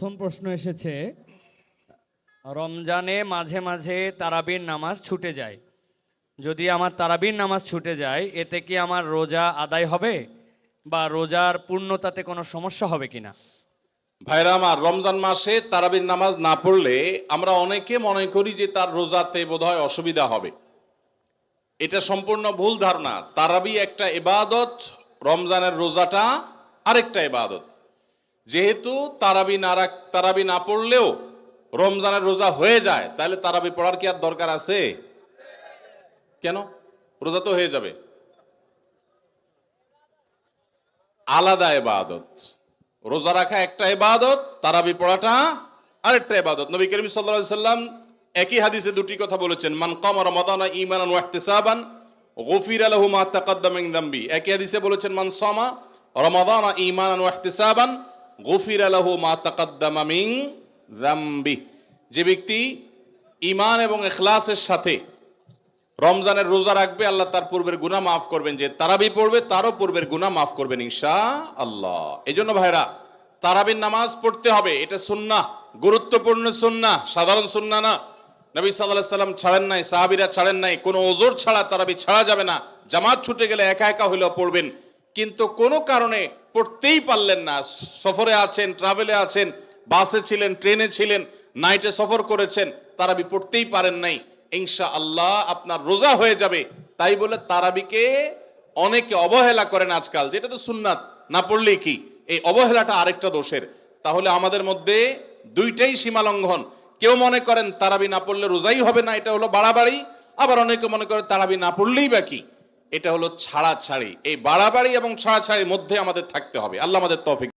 প্রথম প্রশ্ন এসেছে, রমজানে মাঝে মাঝে তারাবির নামাজ ছুটে যায়। যদি আমার তারাবির নামাজ ছুটে যায়, এতে কি আমার রোজা আদায় হবে বা রোজার পূর্ণতাতে কোনো সমস্যা হবে কিনা? ভাইরা আমার, রমজান মাসে তারাবির নামাজ না পড়লে আমরা অনেকে মনে করি যে তার রোজাতে বোধহয় অসুবিধা হবে। এটা সম্পূর্ণ ভুল ধারণা। তারাবি একটা ইবাদত, রমজানের রোজাটা আরেকটা ইবাদত। যেহেতু তারাবি না পড়লেও রমজানের রোজা হয়ে যায়, তাহলে তারাবি পড়ার কি আর দরকার আছে? কেন? রোজা তো হয়ে যাবে। আলাদা ইবাদত। রোজা রাখা একটা ইবাদত, তারাবি পড়াটা আরেকটা ইবাদত। নবী করিম সাল্লাল্লাহু আলাইহি সাল্লাম একই হাদিসে দুটি কথা বলেছেন, মান কামা রমাদানা ঈমানান ওয়া ইহতিসাবান গুফিরা লাহু মা তাকাদ্দামা মিন যামবি। একই হাদিসে বলেছেন, মান সামা রমাদানা ঈমানান ওয়া ইহতিসাবান গুফিরা লাহু মা তাকাদ্দামা মিন যামবি। যে ব্যক্তি ঈমান এবং ইখলাসের সাথে রমজানের রোজা রাখবে, আল্লাহ তার পূর্বের গুনাহ মাফ করবেন। যে তারাবি পড়বে তারও পূর্বের গুনাহ মাফ করবেন ইনশাআল্লাহ। এজন্য ভাইরা, তারাবির নামাজ পড়তে হবে। এটা সুন্নাহ, গুরুত্বপূর্ণ সুন্নাহ, সাধারণ সুন্নাহ না। নবী সাল্লাল্লাহু আলাইহি সাল্লাম ছাড়েন নাই, সাহাবীরা ছাড়েন নাই। কোনো ওযর ছাড়া তারাবি ছাড়া যাবে না। জামাত ছুটে গেলে একা একা হইলেও পড়বেন, কিন্তু কোনো কারণে পড়তেই পারলেন না, সফরে আছেন, ট্রাভেলে আছেন, বাসে ছিলেন, ট্রেনে ছিলেন, নাইটে সফর করেছেন, তারাবি পড়তেই পারেন নাই, ইনশাআল্লাহ আপনার রোজা হয়ে যাবে। তাই বলে তারাবিকে অনেকে অবহেলা করেন আজকাল, যেটা তো সুন্নাত, না পড়লেই কি। এই অবহেলাটা আরেকটা দোষের। তাহলে আমাদের মধ্যে দুইটাই সীমা লঙ্ঘন। কেউ মনে করেন তারাবি না পড়লে রোজাই হবে না, এটা হলো বাড়াবাড়ি। আবার অনেকে মনে করে তারাবি না পড়লেই বা কি, এটা হলো ছাড়াছাড়ি। এই বাড়াবাড়ি এবং ছাড়াছাড়ির মধ্যে আমাদের থাকতে হবে। আল্লাহ আমাদের তৌফিক